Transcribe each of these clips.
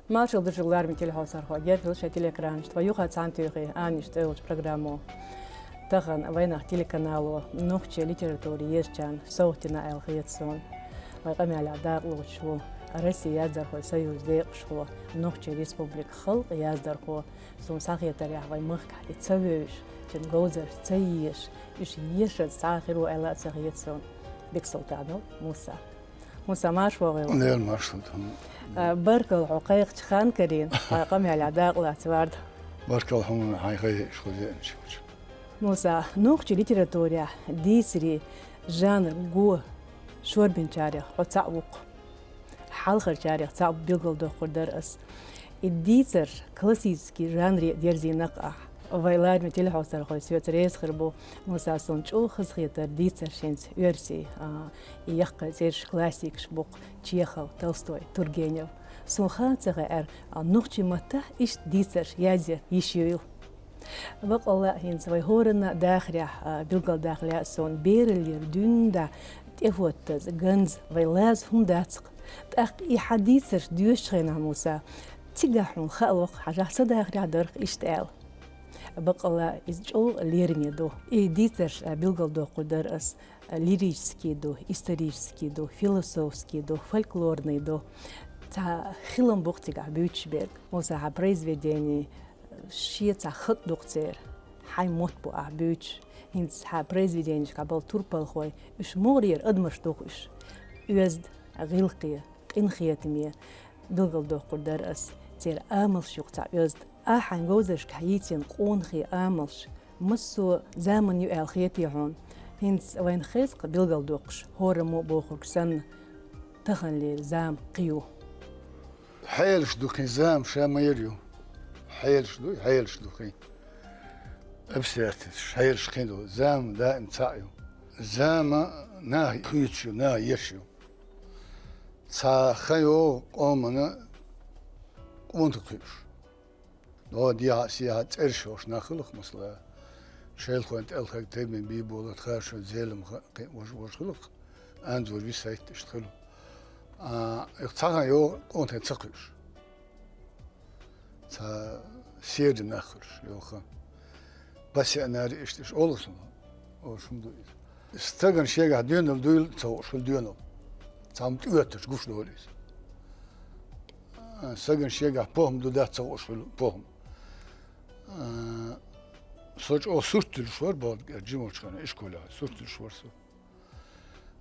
Marshall dışıqlar mitil hasarxa gerçi şey teleekran işte yuha santüğü anişte ölç programı tağın vayna teлеканалу нохче литературе ешчан соутина элхиетсон вайгамяла дарлучу Россия яздерхой союз деқшхо нохче республик хылқ яздерхо сон сахиетер яхвай мыхка ицавеш чен гозер цаиш иш ешет сахиру эла цахиетсон Бексултанов Musa marshwogel. Nee, marshwogel. بركل عقيق خان كرين قام على عداق لا توارد بركل هم هاي شغل موسى نوخ ليتراتوريا ديسري جانر جو شور بن تاريخ وتعوق حلخر تاريخ تعب بيقول دو قدرس الديسر كلاسيكي جانري ديرزي نقع ويلاد متل حوصل خوي سوت ريس خربو موسى سونچو خزخيتر ديسر شينس يرسي يقع زيرش كلاسيك شبوق تشيخو تولستوي تورгенев سونخاتغه نوخچي متا ايش ديسر يازي يشيل وقال هين سوي هورنا داخريا بيلقال داخليا سون بيرلير دوندا تفوتز غنز ويلاز هم داتق تاخ يحديثر ديوش خينا موسى تيغاحون خلق حاجه صداخريا درق اشتال بقى изжол лерме до и дитер билгал до кударас лирический до исторический до философский до фольклорный до та хилом бухтига бючберг моса произведение шица хат доктер хай мотбу бюч инс ха произведение кабал турпал хой уж морир адмаш дохуш үзд гилқи инхиятми билгал до кударас тер амал шуқта үзд أحن جوزش كحيتين قونخي آملش مسو زمن يؤلخيتي عون هنس وين خيسق بيلقل دوقش هورمو بوخوك سن تخن لي زام قيو حيلش دوخي زام شاما يريو حيلش دوخي أبسيرتش حيلش خيدو زام دائم تاعيو زام ناهي خيتشو ناهي يشيو تا خيو قومنا قونتو قيوش نو دي سيها ترشوش ناخلخ مثلا شيل خوانت الخك تيمن بيبولت خارش زيلم وش خلق انزور بي سايت اشتغلوا اختاغا يو قونت تسقش تا سير ناخرش يوخا بس انا اشتش اولسن او شمدو استغن شيغا دينل دويل تو شول دينل تام تيوتش غوش دوليس استغن شيغا بوهم دو دات تو شول بوهم Soç o sürtülüş var bu cimorçkanı işkola sürtülüş varsa.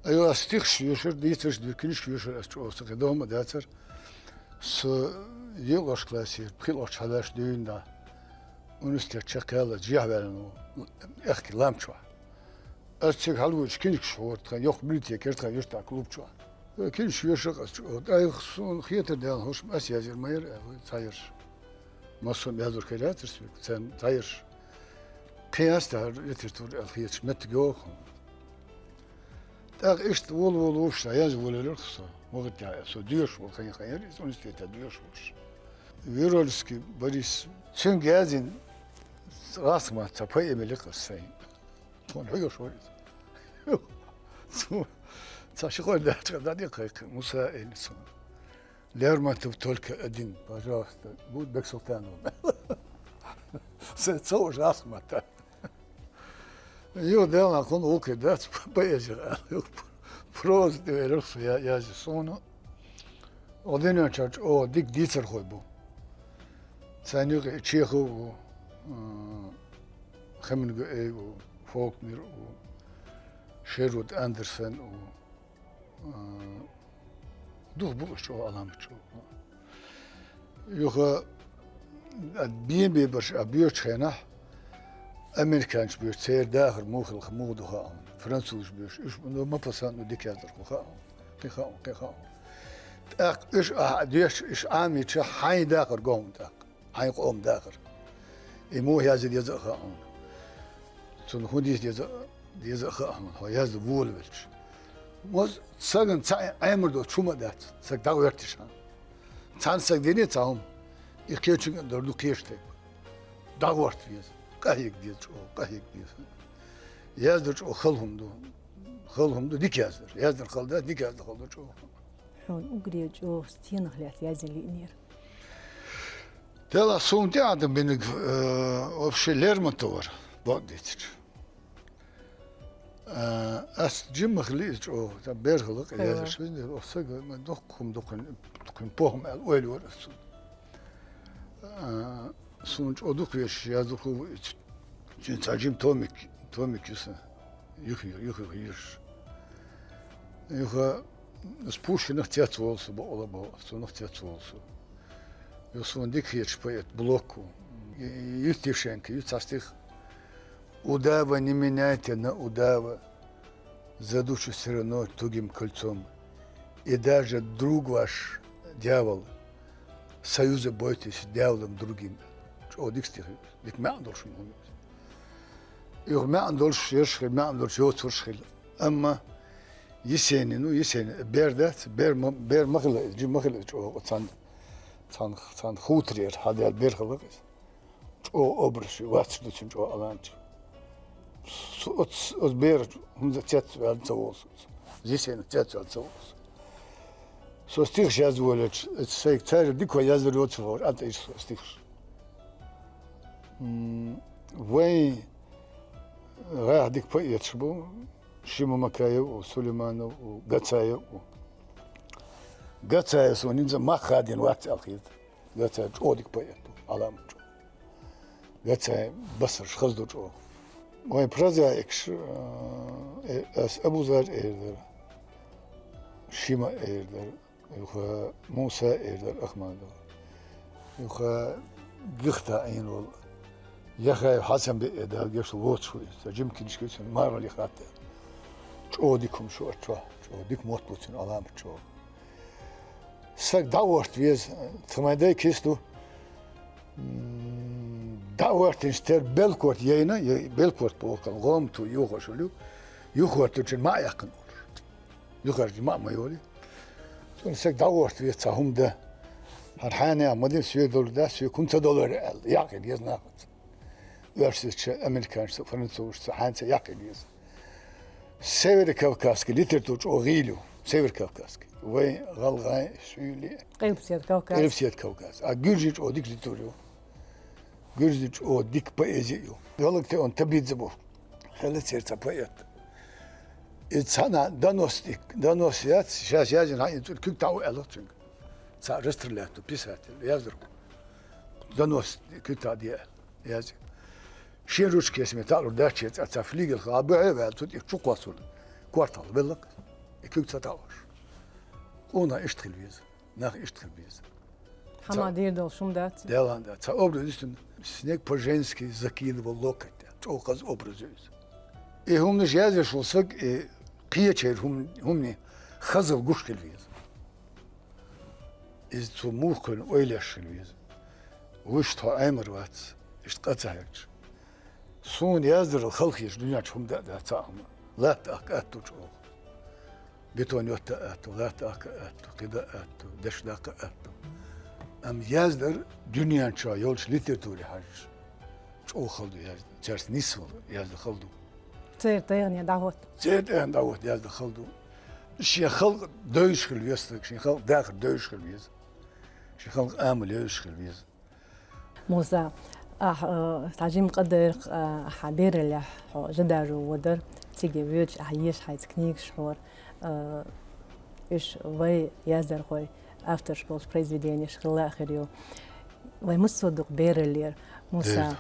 Ayo astix şuyor diyetiş dükünü şuyor o sıkıdığım diyetler. Su yılbaş klasi prilach halaş düğünde. Üniversite çakalı cihveren o ehki lamçwa. Açık halbuç kinik şuyor yok bildiği kertkan yurtta klubçwa. Kin şuyor şakası. Ay son xiyatır da hoş asiyazir mayır sayır. Masum yazır kaylatır sen sayır. Kıyas da yetirtur alhiyat met yok. Da ist wohl usta yaz wolursa. Mogt ya so diyor bu kan hayır üniversite diyor. Virolski Boris çün gezin rasma tapay emelik sayın. Ton hoyor şöyle. Taşıkol da dakika Musa Elson. Lermatov только один, пожалуйста, будет Бексултанов. Це ужасно. Його дел на кон укидать, поезжал. Просто верился я же сону. Один очач, о, дик дицер хой был. Це нюк Чехов, Хемингуэй, Фолкнер, Шервуд Андерсен, дух был что аламчо. Юха بين بيبرش أبيوش خينا أمريكانش بيوش سير داخل موخل خمود وخاهم فرنسوش بيوش إيش ما بسان وديك يزر وخاهم قيخاهم إيش ديش إيش عامي تشا حي داخل قوم داخل حي قوم داخل إمو يازد يزر خاهم سون هوديس يزر خاهم هو يزر بول بيلش موز سجن تاع أمردو شو ما دات سك داو يرتشان تان سك ديني تاهم İkiyeçin dördü kıyıştı. Dağ vardı diye. Kahik diye o kahik diye. Yazdır o xılhumdu dik yazdır. Yazdır xılda dik yazdır xılda çoğu. Şun ugriye o stiyana hlat yazılı inir. Dela sonti adım beni o şeyler motor. Bak diyor. As cim khliç o da berhılık yazışın da olsa ben dokkum pohum el öyle orası. Sonuç oduk yazdık o için tacim tomik yüzü. Yıkıyor. Spuşun ihtiyacı olsa bu olaba, son ihtiyacı olsa. Son dikhiç payet bloku. Yutişenki, yutastik. Удава не меняйте на удава, за душу все равно тугим кольцом. И даже друг ваш, дьявол, союза бойтесь дьяволом другим. О, дик стих, дик мян должен быть. Их мян должен шершхил, мян должен йоцуршхил. Amma yeseni, ber mıhlı, cim mıhlı, o san hutriyer, hadi el ber hılık. O obrışı, vatslı için o alancı. Os ber hunza chat wel zavos. Zisene chat wel zavos. So stich jaz volech, et seg tsayr diko yazır yot vor, at is stich. Vay radik payet bu. Shimo Makayev, Süleymanov, Gatsayev. Gatsayev soninza makhadin vat alkhid. Gatsayev odik payet. Alam. Gatsayev basır khazdur o. Vay praza ekş as Abu Zar erder. Shima erder. Yuha Musa erder Ahmadov. Yuha gıhta ayin ol. Yahay Hasan be eder geç vot şu. Sajim kinişkesin marali khatte. Çoğdikum şu açwa. Çoğdik mutlusun alam çoğ. Sak davort viz tmaday kistu. Davort inster belkort yayına belkort bokal gomtu yuhoşulu. Yuhort için ma yakın olur. Yuhort ma mayoli. Sonra sak davort viz tahumda. Harhane amadin suyu dolda suyu kunta dolar el. Yakın yaz nafat. Üniversite Amerikansı Fransızca hanse yakın yaz. Sever Kavkaski literatür o gilo. Sever Kavkaski. Ve galgay şöyle. Elbisiyet Kavkas. A Gürcüc o dik literatürü. Gürcüc o dik poezi. Yolukta on tabidze bu. Hele serta poet. Sana danosiyat şaşyacın hayır Türk tavu elik çünkü. Sa restrelato pisat yazdır. Danos küta diye yazır. Şen ruç kesme talur derçet ata fligel khabu evel tut çok vasıl. Kvartal bellik. İki tatavar. Ona iştil biz. Nach iştil biz. Hama dirdol şumdat. Delanda. Ta obraz üstün. Sinek Pojenski zakil ve lokat. Çok az obraz üstün. Humne yazış olsak qiyaçer humne khazıl guşkil biz. İz zu muhkun oyleşil biz. Wuş ta emir vat. İşte qatahırç. Son yazdır halk yaş dünya çumda da tamam. La taqattu çok. Beton yotta attu, la taqattu, qida attu, deşlaqa attu. Am yazdır dünya çağ yolç literatürü hac. Çok haldu yazdı. Çers nisval yazdı haldu. Tsert yani davot. Çert en davot yazdı haldu. Şey halk dövüşkül yazdı. Şey halk dağır dövüşkül yazdı. Şey halk amel dövüşkül yazdı. موسى تعجيم قدر حبير اللي جدار ودر تيجي بيوج عيش حيت كنيك شحور إيش وي يازر خوي أفتر شبولش بريزيديني شغل آخريو وي مصدق بير اللي موسى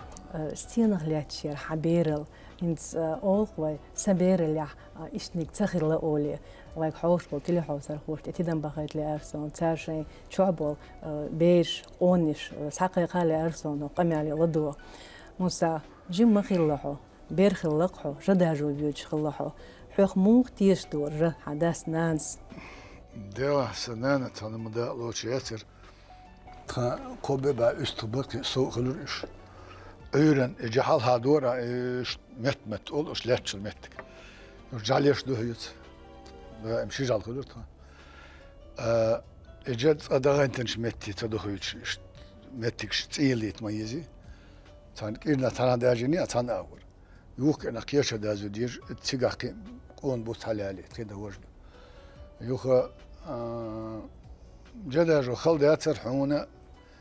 ستينغ لاتشير حبيرل إنت أول وي سبير اللي إشنيك تخير لأولي ويك حوش بول تلي حوصر خوش تيدن بخيت لأرسون تارشي شعبول بيش قونش ساقي قالي أرسون وقمي علي ضدو موسى جيم مخيلحو بير خلقحو جداجو بيوج خلحو حوخ موخ تيش دور جه حداس نانس Deva senene tanımda loçiyetir. Ta kobe ba üstübük soğulur iş. Öğren cehal hadora met ol iş letçil mettik. Jalyeş duhuyut. Ve emşi jal kılır ta. Eced adağantın metti taduhuyut iş. Mettik çiyeliyet mayizi. Tanık irna tanadacını atan ağır. Yok ena kiyaşa dazu dir tsigaki on bu talali tida wajdu. Yok جدار خلد أثر حونا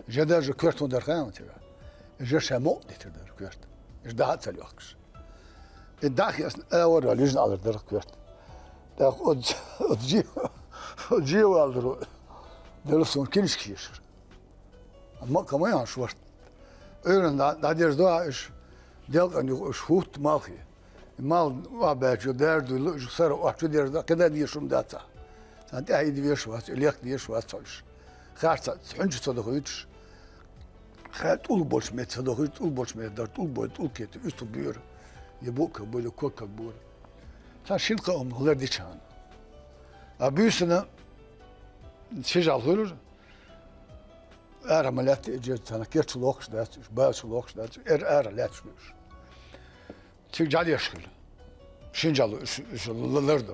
جدار كورت ودر خان تبع جرش موت تدر كورت إيش ده تلي وقش الداخل أول ولا يجن على در كورت ده أجي والدرو درسون كنش كيشر أما كمان شورت أيضا ده درس إيش ديال أني شوت مالخي مال وابج ودار دو صار واحد درس ده كده ديشوم داتا أنت هيدي بيشوات اليك بيشوات صلش خارج حنج صدقيتش خات ul boş met صدقيت ul boş met dart ul boy ul ket üstü büyür يبوك böyle kokak bur sen şimdi kalımlar diçan abüsüne şecal hırır aramelat ecet sana kerç lokş da baş lokş da lat şuş çık cal yaşıl şincalı üşüllerdi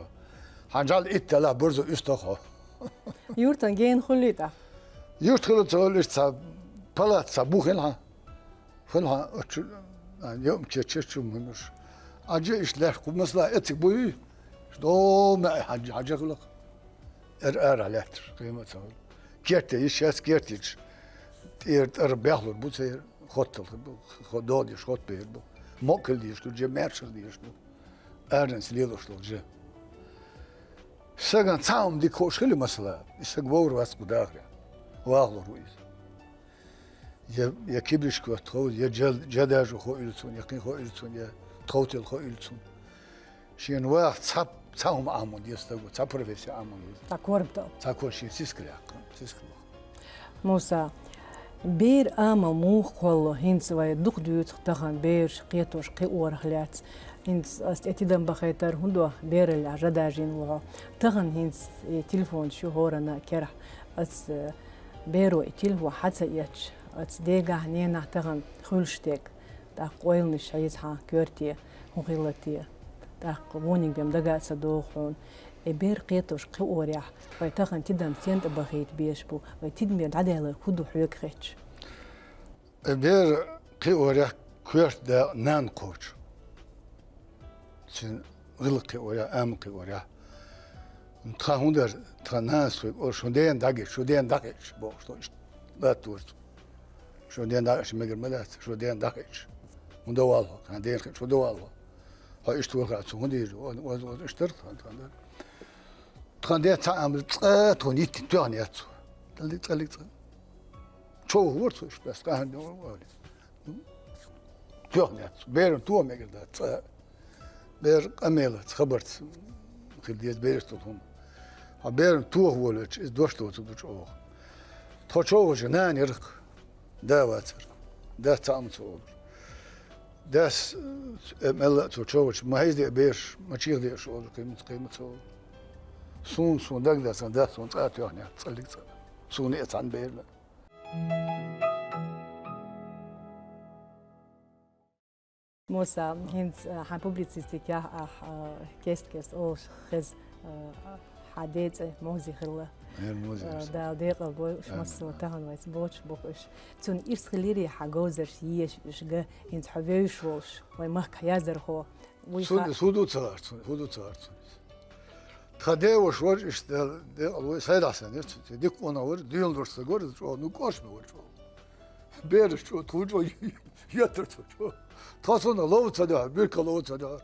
hancal ittala burzu üstü ha Yurtan gen خليتا Yurt kılığı işte palat sabuhla falan يوم تشتشمش acı işler mesela etik boyu doğma hacı kılık alettir kıymet var kerte iş es kerte iş behler bu seyir hotel bu doğdu iş hot bir bu mokil diye şu cemerşir diye şu erdens liloşluğu Sagan tam dik hoşgörü mesela işte govur vas bu dağ واغلر ويز يا كبش كو تخو يا جداج خو إلتون يقين خو إلتون يا توتل خو إلتون شين واحد صاب عمود يستوى صاب بروفيسي عمود تاكوربتو تاكور شي سيسكريا موسى بير اما مو خلو هينس واي دوق دوت تخن بير قيتوش قي اورخلات هينس استيدن بخيتر هندو بير الجداجين و تخن هينس تليفون شو هورنا كره اس بيرو اتيل هو حتى ياتش اتس ديغا نينا تغن خولشتك تا قويلني شايزها كورتي هوغيلتي تا قبونيك بيم دغا صدوخون بير قيتوش قي اوريح واي تغن تدم سنت بخيت بيشبو واي تدم عداله كودو حيك خيتش بير قي اوريح كورت دا نان كوتش سين غلقي اوريح ام قي اوريح تخاوندر تناس او شودين داغيش بو شتو لا تورت شودين داغيش مگر ملات شودين داغيش مندوال كان دير شو دوال ها اشتو قاعد سوندير و اشترت تخاندي تعمل توني تونيات تلي شو ورت بس كان تونيات بير تو مگر دا بير اميلت خبرت خديت بيرستهم haberin tuğ volç iz doştu tuğ o toçoğu jnan yırık davatır da tamçı olur das emel toçoğu mahizde bir maçır diye şu olur kıymet olur sun dagda san da sun atıyor ne tsallik sun etan beyle موسى هنز حبوبليتستيكا كيست او خز حديث موزي خلا دا ديق بوي مش مسو تاهن وايس بوش بوش تون إيرس خليري حجوزر شيش إشجع هنز حبيش وش واي مهك يازر هو سودو تارت تخدي وش ور إشتال ده الله سيد حسن ديك أنا ور ديون درس تقول شو نقاش مور شو بيرش شو توجو ياتر شو تصون لو تصدق بيرك لو تصدق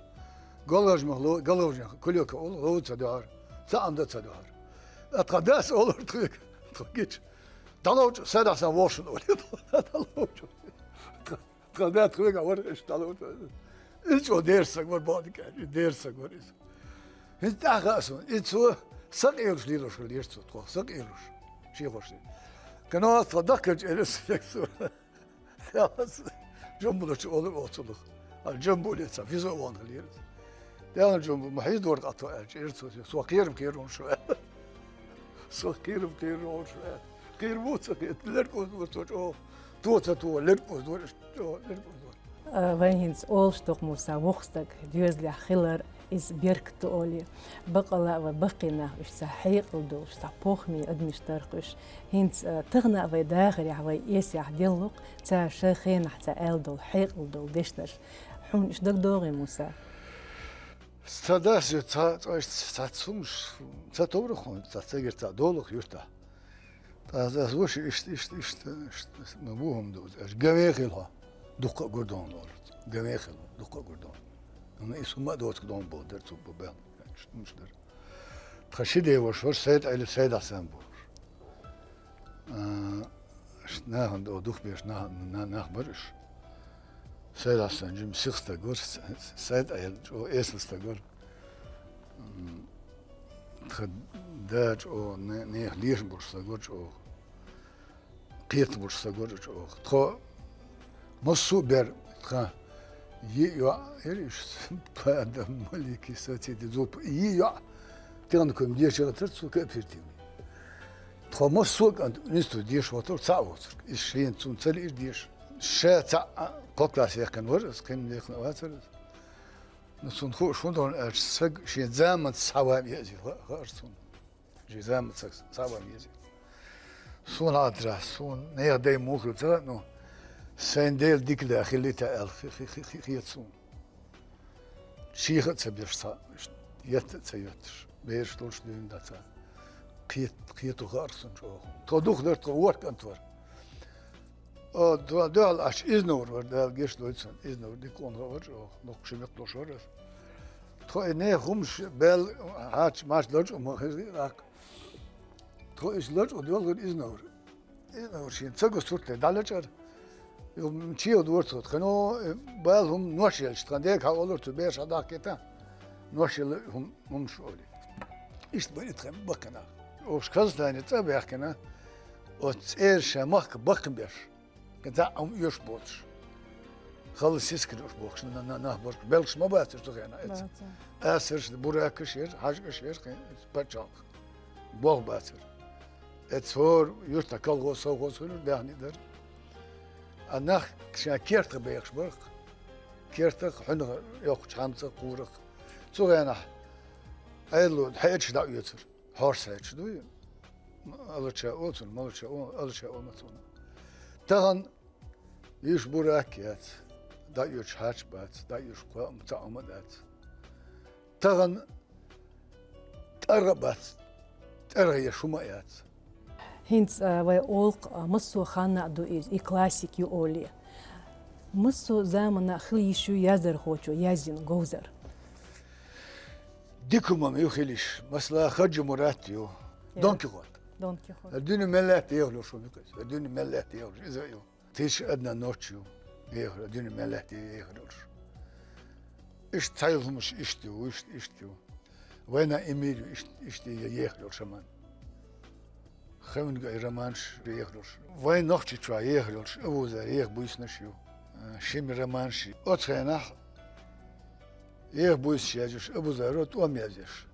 قالج كليك لو تصدق سامد تصدق أتقدس أولر تقيش دلوج سيد حسن واشن ولي دلوج تقدس تقيك ور إيش دلوج إيش هو ديرسك ور بعدك ديرسك ور إيش هنت أخاسون إيش هو سقيلش ليلوش ليرتو تقول سقيلش شيء خوش كنا صدقك إلس يكسر جنبه شو olur oturluk. Al jumbo lesa fizo on geliyoruz. Devam jumbo mahiz doğru atı erçer soruyor. Sokirim kirim şu. Sokirim kirim şu. Kirim sakitler kozuyor o. Tu ler kozuyor. Ler kozuyor. Вайнс олшток موسى وخستك ديوزلي خلر إز بيركت أولي بقلا وبقينا وش سحيق ودو وش سحبوخمي أدمش ترقش هنس تغنى ويداغري عوي إيسي عديلوق تا شيخين حتى ألدو حيق ودو ديشنش حون إش دك دوغي موسى Stadası satsılmış, satılır konu, satsa girta, doluk yurtta. Das was ist مبوهم دوز جميخلها دقة قردون لورد جميخلها دقة قردون أنا اسمه دوت قردون بودر تو ببان مش در خشيدة وشور سيد على سيد حسن بور ناهن دو دوخ بيش ناه برش سيد حسن جم سيختا قر سيد على جو اسلستا قر خداج او نه ليش برستا قر جو قيت برستا قر جو تخو مصو بير تخا يا إيش بعد ملكي ساتي دزوب يا تيغنكم ديش ترتسو كأبيرتي تخو مصو عند نستو ديش وتر تعوت إيشين تون تلي ديش شا تع قطع سيكن ورس كن يخن واتر نسون خو شون دون أرسق شي زامن سوام يجي خارسون شي زامن سوام يجي سون أدرس سون نيردي موخل ترى سين ديل ديك داخلي تاع خيتسون شيخ تبيش صا يتسيتش بيش تولش دين داتا قيت غارسون جو تودوخ درت ورك انتور دال اش ازنور دال گيش دوتسن ازنور دي كون غور نوخ شمت لوشور تو نه همش بل هاچ ماش لوج ما هزي راك تو اش لوج ودول ازنور شين تسقو صورت دالجر يوم تشيو دورتو خنو بالهم نوشيل شتانديك ها olur tu beş adaketa نوشيل هم شولي işte böyle tren bakana o şkaz tane tabi akana o şamak bakın bir kada yoş boş خلص يسكر بوكس نا بوش بلش ما باتش تو غينا اسر buraya kışır hac kışır paçak bol batır etsor yurtta kalgo soğusun dahnidir أنا كيرت بيخش برق كيرت حنا يوق شامسة قورق صغيرنا أيلو حياتش دا يوتر هارس هيتش دوي الله شاء أوتن ما شاء الله شاء أوتن تهان يش براكيات دا يش هاتش بات دا يش قام تعمدات تهان تربت ترى شمايات هنس وي أولق مصو خانة دو إز إي كلاسيك يو أولي مصو زامنا خليشو يزر خوشو يزين غوزر ديكوما ميوخيليش مثلا خرج مراتيو دون كيخوت الدنيا ملات يغلو شو بكس الدنيا ملات يغلو إذا يو تيش أدنى نوتشيو يغلو الدنيا ملات يغلو إيش تايلهم مش إشتيو وين إميريو إشتي يغلو شمان خمن رمانش يغلوش وين نختي ترى يغلوش أبوزا يغ بويس نشيو شيم رمانشي أتخينا يغ بويس يجوش أبوزا روت أم يجوش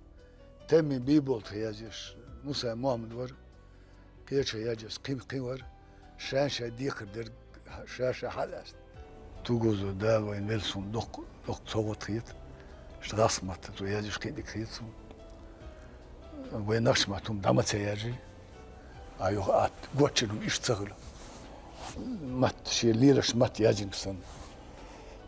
تمي بيبولت يجوش موسى محمد ور كيرش يجوش قيم ور شانشا ديقر در شاشا حلاست توجوزو دال وين ميلسون دق صوت خيط اشتغاصمت تو يجوش كيدي خيطسون وين نخشمتهم دامت يجي أيوه قوتشلهم إيش تغلو مات شي ليلش مات ياجنكسن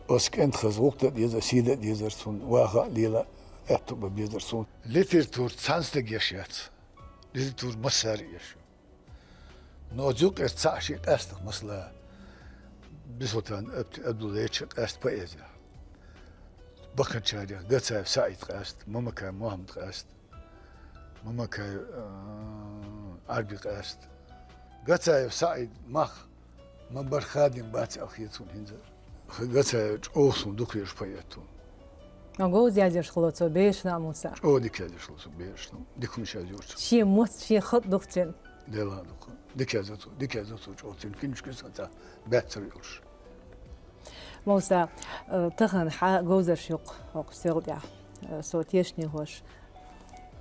أسك أنت خزوقت ديزر سيدة ديزرسون واغا ليلة أتوب بيزرسون ليترتور تسانستك يشيات ليترتور مسار يشيو نوزوق ارتساشي أستق مثلا بسوتان أبدو ليتشك أست بأيزا بخن شاريخ قتسا سعيد قاست ممكا محمد قاست ممكا عربي قاست قتايف سعيد مخ من برخادم بات أخيتون هنزر قتايف أوصون دكريش بياتون نقول زيادش خلوصو بيش ناموسا أو ديك هذا خلوصو بيش ديكم مش هزورت شي موت شي خط دكتين دلا دك هزاتو جوتين كنش كسنتا باتر يورش موسى تخن حا جوزر شيق أو سيرجع صوتيشني هوش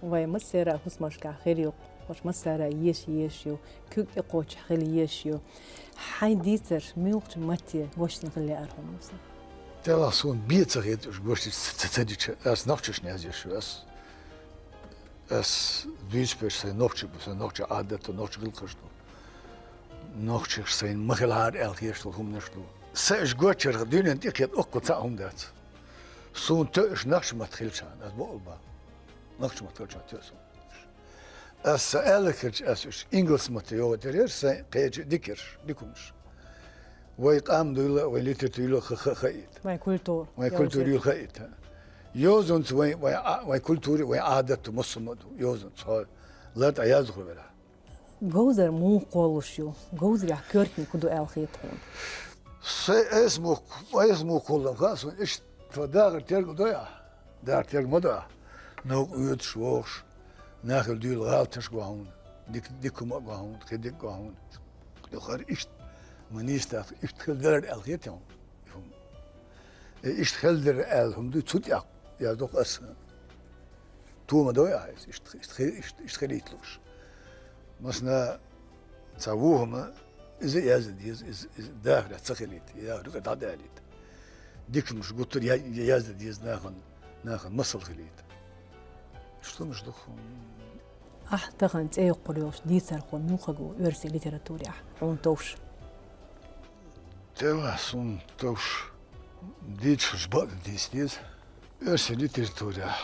وي مسيرة هسمشكا خيريو وش مسارة يشيو كوك إقوش خلي يشيو حي ديتر ميوقت ماتي وش نخلي أرهم موسى دلا صون بيتر يدوش بوش تتديش أس نوتشش نازيشو أس دويش بيش سي نوتش عادة نوتش غلقشتو نوتش سين مخلار ألخيشتو هم نشتو ساش قوتشر دينا ديك يد أقو تاهم دات صون تأش نخش ما تخيلشان أس بقول با نخش ما تخيلشان تأسون Essa elkerç esüş. İngiliz matı yok der. Sen kayıcı dikir. Dikumuş. Ve qam duyla ve literatürle khayit. Ve kültür. Ve kültürü khayit. Yozunt ve kültürü ve adet musmad. Yozunt. Lat ayazgı bela. Gozer mu koluşuyor. Gozer ya körtni kudu elkhiyetun. اسمه كله خاص ايش تداغر ترق ضيع دار ترق مضى نو يد شوش ناخل ديل غال تشقوا هون ديكم اقوا هون كديك هون دخر ايش منيستاف ايش تخلدر الخيتهم ايش تخلدر الهم دي تود يا دوق اس تو ما ضيع ايش تخليتلوش مثلا تسووهم إذا يزد داخل تسخليت يا رقد عداليت ديك مش قلت يزد ناخن مصل خليت شو مش دخون تغن اي قلوش دي سرخو نوخغو ورسي ليتراتوريا عون توش توا سون توش ديت شباب ديس ورسي ليتراتوريا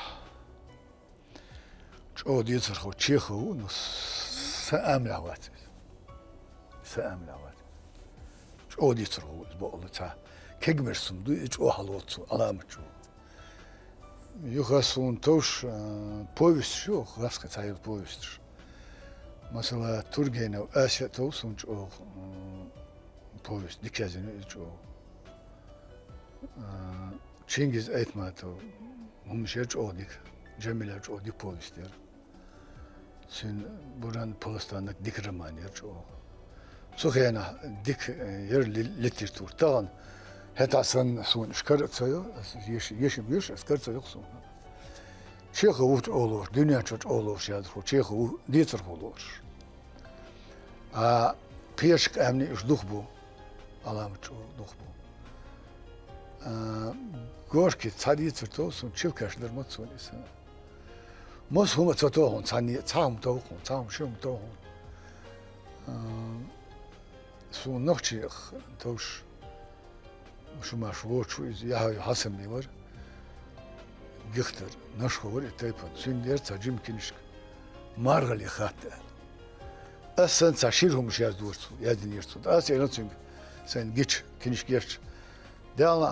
شو ديت سرخو تشيخو نص سامل عوات سامل عوات شو ديت سرخو بقول تا كجمرسون دو شو حلوت علامة شو يخصون توش بويست شو خلاص كتايل بويست مثلا تورجينا وآسيا توسون شو بويست ديكازين شو تشينجز ايتماتو هم شيرج اوديك جميلة شو ديك بويست دير سين بران بولستانك ديك رمانير شو سوخينا ديك ير ليترتور طبعا هتا سن سون شكرت سيو يشم شكرت سيو سون شيخ ووت اولور دنيا چوت اولور شاد خو شيخ و ديتر اولور بيشك امني اش دخبو علامه چو دخبو gorki tsariyetsir tosun çivkaşlar matsun ise mos huma tatohun tsani tsam tohun tsam shum tohun su nochchi tosh shuma shvochu iz ya hasem diyor gichter nashkhovor etaypan sünder tsajim kinishk margali khatta asan tsashirhum shaz dursu yadin yirtu asya natsung sen geç kinish geç دانا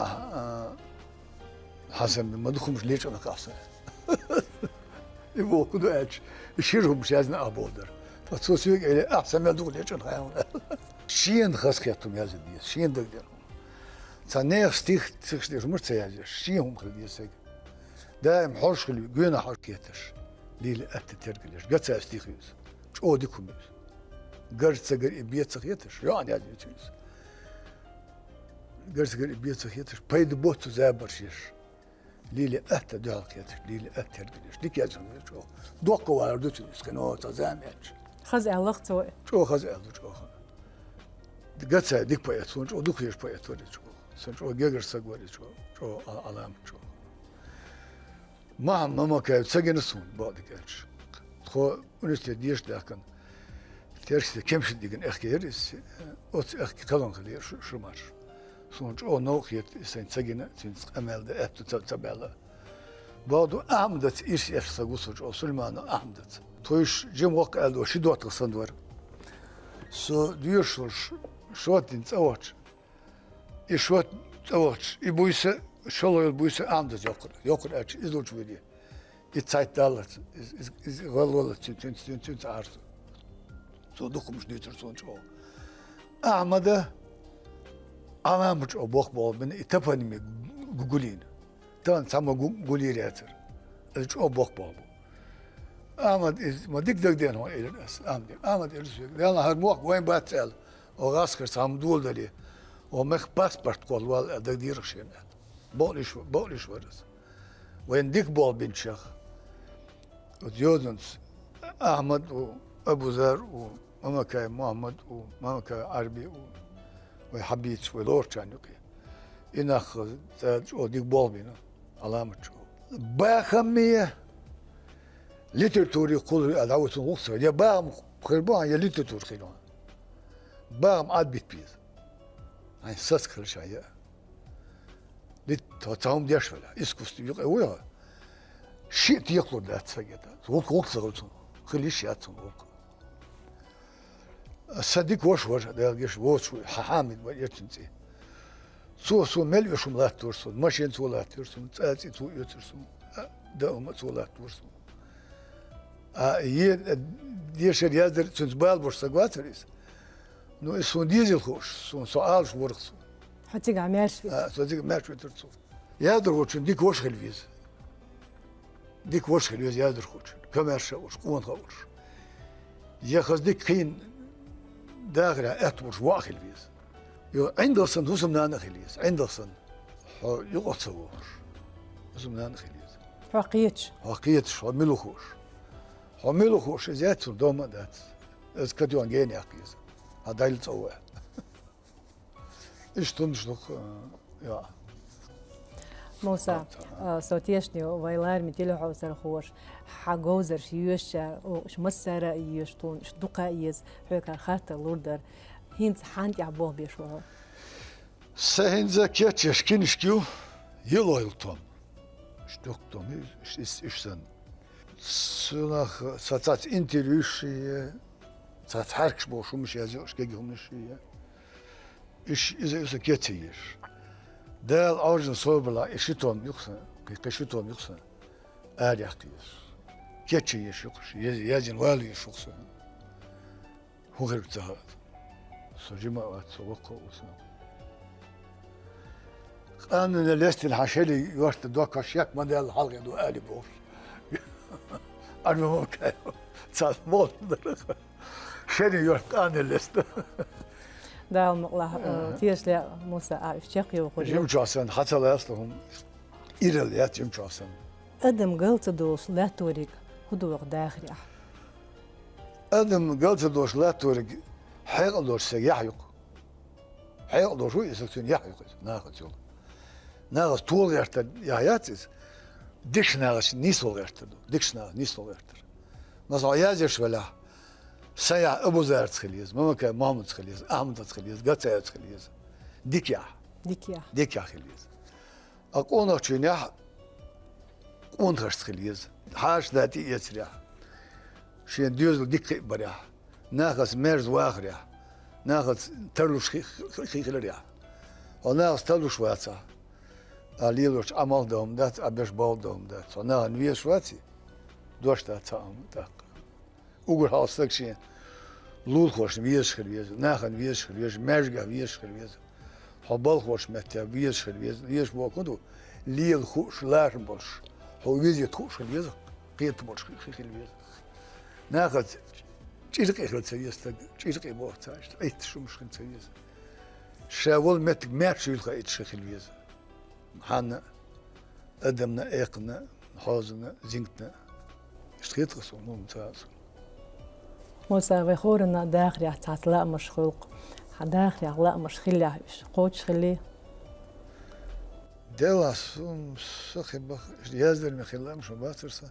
حسن ما دخلش ليش انا قاصر يبغوا كده ايش يشيرهم مش عايزين ابودر فتصوصيك الى احسن ما دخل ليش انا شين خسكتهم يا زدي شين دقدر صنيع ستيخ تشتير مش سياج شيهم خليسك دائم حرش اللي جينا حركيتش ليل اتترجلش قص استيخيز شو ديكم قرص بيت سخيتش يعني هذه تشيز قرص بيت خيتش بايد بوت زابرشيش ليلي اهتا دال خيتش ليلي اهتا رجلش ديك يازم شو دوق واردو تنس كانو تزامج خز علقت شو خز علقت شو قص ديك بايتون شو دوك يش بايتون شو سن شو جيجر سغوري شو علام شو ما كان سجنسون بعد كانش خو ونست ديش لكن ترشت كمش ديجن اخيرس اوت اخ كلون خلير شو مارش sonuç o nohiyet sen sagina sen amelde ettu tabela badu ahmdat iş efsa gusuc o sulmana ahmdat toyş jim waq aldo shidot qsan var so diyor shotin tsawach i shot tsawach i buysa sholoyl buysa ahmdat yokur aç izloç veri i zeit dalat is valvala tün art so dokumuş diyor sonuç o ahmada Anamıç o bok bol beni itapanimi gugulin. Tan sama gulir yatır. Hiç o bok bol bu. Ama dik diyen o elinas. Ama elinas. Yani her muak vay batel. O gasker sam dul dali. O mek pasport kol wal da dir şeyne. Bolish varız. When dik bol bin şah. O diyordunuz Ahmet o Abu Zer o Mamaka Muhammed o Mamaka Arbi o وحبيت ولور كان يقي إنخ أو ديك بالبينا علامة شو باخمية ليترتوري يقول العوة النصر يا باهم خربان يا ليترتور خيلون باهم عاد بيت بيز يعني ساس كل شيء ليت تعوم ديش ولا إسكوست يقي ويا شيء تيقلو ده تفجد وقت صغرتون خليش ياتهم وقت صدق وش ده جيش وش حامد ويتنتي سو ملء شو ملات تورسون ماشين سولات تورسون تاتي تو يترسون ده هم سولات تورسون يه ديشر يادر تنزبال بوش سقواتريس نو سون ديزل خوش سون سؤال شو ورقصون حتى قاع ماشي صدق ماشي ترسو يادر وشن ديك وش خلفيز ديك وش خلفيز يادر خوش كمارش وش قوان خوش ياخذ ديك كين داخل اتبوش واخل فيز يو عندسن هوسم نانا خليز عندسن يقصور هوسم نانا خليز حقيتش حملو خوش زيات دوما دات از كديون جيني اقيز هدايل تصوع ايش تنشلق يا موسى صوتيشني ويلار متيلو حوسر خوش حاجوزر شيوش وش مسرة يشتون شدقة يز حكا خاطر لوردر هينز حانت يعبوه بيشوه سهين زكيت يشكين شكيو يلو يلتون شدقتم ايش سن سنخ ساتات انتريوشي سات حركش بوشو مش يزوش كيجهم مشي ايش اذا كيتيش ده الأرجن صوبلا إشتون يقصن كيشتون يقصن آلي أختيس كيتشي يشقش يجن والي يشقص هو غير بتهاد سجمع واتسوقه وسنا أنا لست الحشلي يوشت دوكا شيك ما ده الحلقة دو آلي بوش أنا مو كايو تصال مول شنو يوشت أنا لست ده الله تيجي موسى عارف شقي وقول جيم جاسن حتى لا يصلهم إيرليات جيم جاسن أدم قلت دوش لا توريك هدوء داخلي أدم قلت دوش لا توريك حيق دوش سيحيق حيق دوش هو يسكتون يحيق ناقص يلا ناقص طول يرتد يحياتيس ديش ناقص نيسول يرتد ديش ناقص نيسول يرتد مثلا يازش ولا سيا أبو زهر تخليز ممكن محمد تخليز أحمد تخليز قتير تخليز ديكيا خليز أقول نحن قون خش تخليز حاش ذاتي يسرح شين ديوزل ديك بريح ناقص مرز واخريح ناقص ترلوش خيخلريح وناقص ترلوش واتسا أليلوش عمل دوم دات أبيش بال دوم دات وناقص نويش واتي دوش دات سام داق وقول هالستك شين لول خوش ويش خليز ناخن ويش خليز مرجع ويش خليز حبال خوش متى ويش خليز ويش بوكندو ليل خوش لاش بولش هو ويزي خوش خليز قيت بولش خليز ناخد تشيرقي خليز تشيرقي بوه تاش ايت شو مش خليز شاول مت ماتش يلقى خليز حنا قدمنا ايقنا حوزنا زينتنا اشتريت قصون ممتاز موسى غيخورنا داخل تعطلاء مش خلق داخل علاء مش خلي قوتش خلي دلا سون سخي يازدر من خلال مش باترسا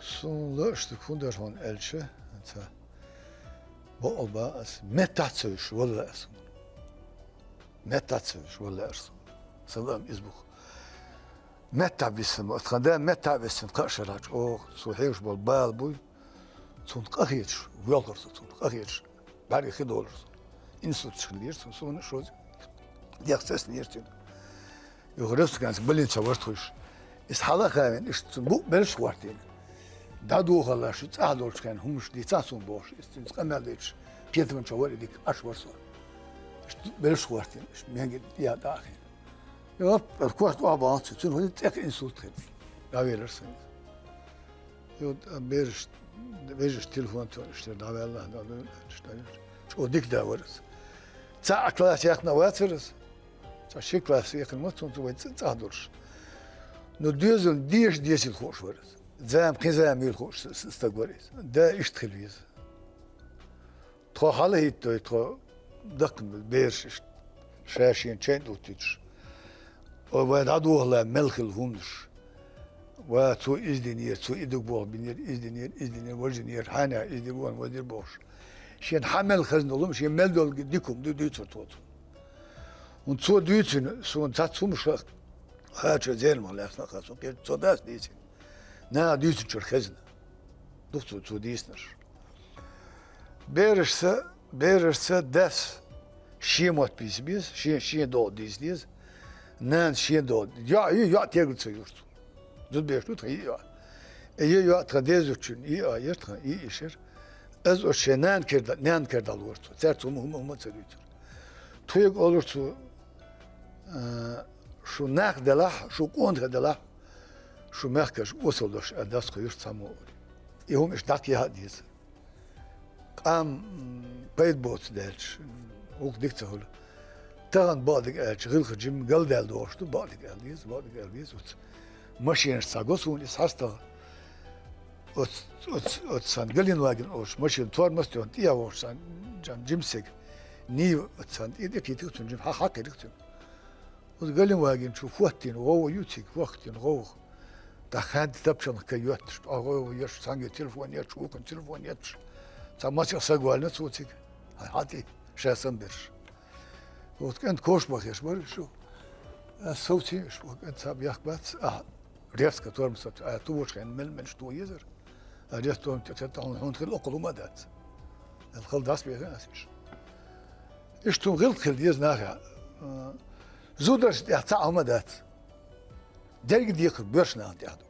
سون لاش تكون در هون الشه انت بقول باس متى تسويش ولا اسم متى تسويش ولا اسم سلام يزبخ متى باسم اتخدام متى باسم قشراج او صحيح بالبال بوي سون قهيتش ويلقرس سون قهيتش بعد خدولر إنسوت شغلير سون شو ديختس نيرتين يغرس كان بلين صورتوش استحالا كان است بو بلش وقتين دادو خلاص تعالوا كان همش دي تاسون بوش استقمل ديش بيت من شوال ديك اشورسو بلش وقتين مين يا داخل يا الكوارت وابات تون هو تك إنسوت خل لا ويلرسن يود بيرش بيجش تلفون تشتري دعوة الله دعوة تشتري شو ديك داورس تاع كلاس ياخنا واترس تاع شي كلاس ياخن متون تو تاهدرش نو دوزن ديش الخوش ورس زام قزام الخوش استقبليس دا اشتخل فيز تخو حاله هيتو تخو دقن بيرش شاشين تشين دوتيش وبعد عدو الله ملخ الهمش وتو إزدنير تو إدوك بوغ بنير إزدنير ورجنير حانا إزدبوان ودير بوش شين حمل خزن الله شين ملدول ديكم ديتر توت ونتو ديتن سون تاتسو مش حاجة زين ما لا خاصو كي تو داس ديتن نا ديتن خزن Doktor zu diesner. Berişse des şiemot biz şien do diz. Nan şien do. Ya tegül sayıyordu. Zul beşlut ya. Ya tradez için ya yırtı iyi işer. Az o şenan kerda olurdu. Sert umum söylüyor. Tuyuk olurdu. Şu nakdelah, şu kondelah, şu merkez usulüş das koyur samu. İhum iş dak ya diz. Am paydbot delç. Ok diktahul. Tağın badık elç, gılgıcım galdel doğuştu, badık eldiyiz. Maşin sagosun is hasta. Ot san galin vagin oş, maşin tormas diyor, diye oşsan, cimsek. Ni ot san, idik tutun, hak edik tutun. Ot galin vagin şu fuhtin, gov yutik, vaktin, gov. Da khad tapşan kayot, gov yaş sangi telefon yaş, ukun telefon yaş. Sa maçı sagvalna tutik. Hadi, şahsen bir. Ot kent koşmak yaş var şu. Sauti şu kent sab yakbat. Резко тормозит, а ту вош خن مل что يزر. ريس تون تتعون هون خل أقلو مدات. الخل داس بيها ناسيش. إيش تون غلط خل ديز ناخا. زودرش يحتاع مدات. درج ديك بيرشنا أنت هذا.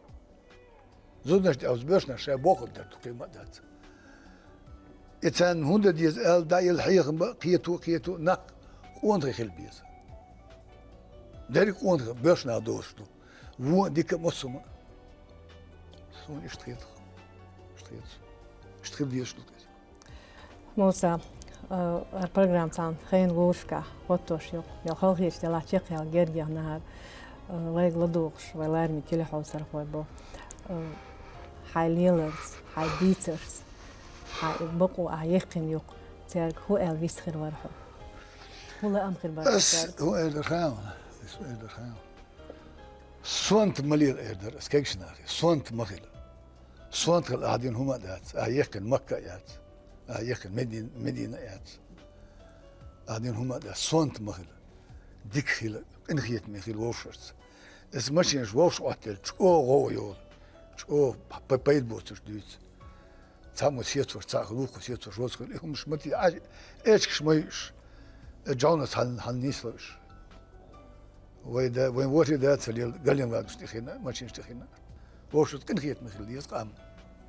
زودرش أوز بيرشنا شيء بوقت درت قيمة دات. إتان هون ديز ال دايل حيخ قيتو نق وانت خل بيز. درج وانت بيرشنا دوستو. Wo dicke Mossum. So ist drin. Ist die Schluck. موسى البرنامج تاع خين غوشكا وطوشيو يا خالي اشتلا تشيق يا جرجع نهار ويق لدوغش ويلارمي تلحو سرخوي بو هاي ليلرز هاي ديترز هاي بقو عيقن يوق تارك هو الفيس خير ورحو هو لا أمخير بارك هو الرخاو صونت مليل إيردر اسكيشناري صونت مخيل صونت القاعدين هما دات أيقن مكة يات أيقن مدينة يات قاعدين هما دات صونت مخيل ديك خيل إنخيت مخيل ووشرت اس ماشينش ووش أتل شو غو يول شو بايد بوتش دوت تامو سيتور تاخلوك سيتور روزكل إهم مش متي إيش مايش جونس هالنيسلوش وين ووري دات اللي قال لهم واقف تخينا ماشي نشتخينا وشت كنخيت مثل ديز قام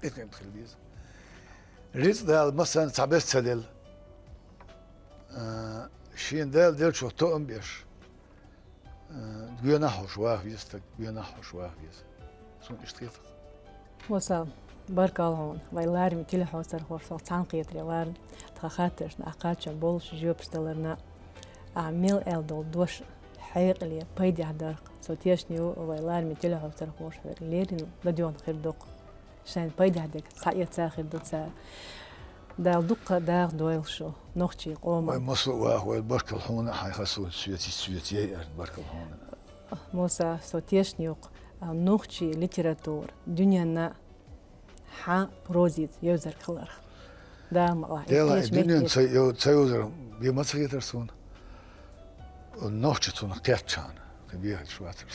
كنخيت مثل ديز ريت دال مثلا تعبت سدل شين دال شو توم بيش جينا حوشواه يستك جينا حوشواه يس شو نشتخيت موسى بارك الله ويلارم كل حوسر خورصو تانقيت ريوار تخاطر نقاش بولش جوبستلرنا عمل الدول دوش حقيقة اللي بيدي عدارق صوتيشنيو ويلارمي تلعب ترخوش ليرين بديون خير دوق شان بيدي عدك ساعية ساخر دوق ساعة دال دوق داغ دويل شو نوختي قوما مصر واه البركة الحونة حيخسوا السويتية البركة الحونة موسى صوتيشنيو نوختي ليتراتور دنيانا حا بروزيت يوزر خلر دا مقاعد يلا الدنيا تسيوزر بمصر يترسون النوختي تون كاتشان كبير شواتر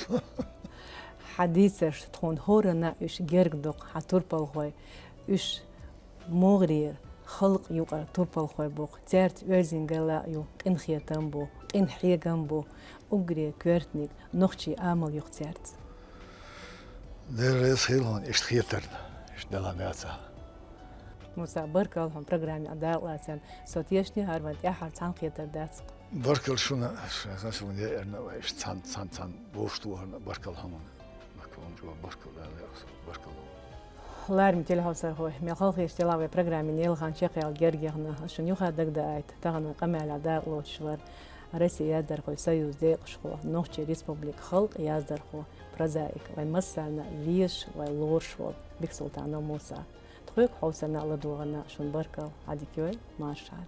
حديثش تكون هورنا إيش جرقدق حتوربال خوي إيش مغرير خلق يوقع توربال خوي بوق تيرت ويرزينجلا يو إن خيتان بو إن حيجان بو أجري كورتنيك نختي عمل يوق تيرت Der is heel gewoon echt geëterd. Is de laatste. موسى بركة لهم برنامج أداء لاتن صوتيشني هارفان يحر تان قيتر دات Barkel şuna şuna diye erna ve işte san boştu var barkel hamon. Bakın jo barkel barkel. لارم تلها وسرهوي ميخال خيش تلاوي برنامج نيلخان شقيال جرجعنا عشان يخا دق دايت تغنى قمع الأداء لوتشور رئيسي يازدر خو سيوز ديق شخو نوختي ريسبوبليك خلق يازدر خو برزايك وين مسلنا ليش ولورش بكسلتانو موسى تخويك حوسنا لدوغنا شون بركة عادي كوي ما شعر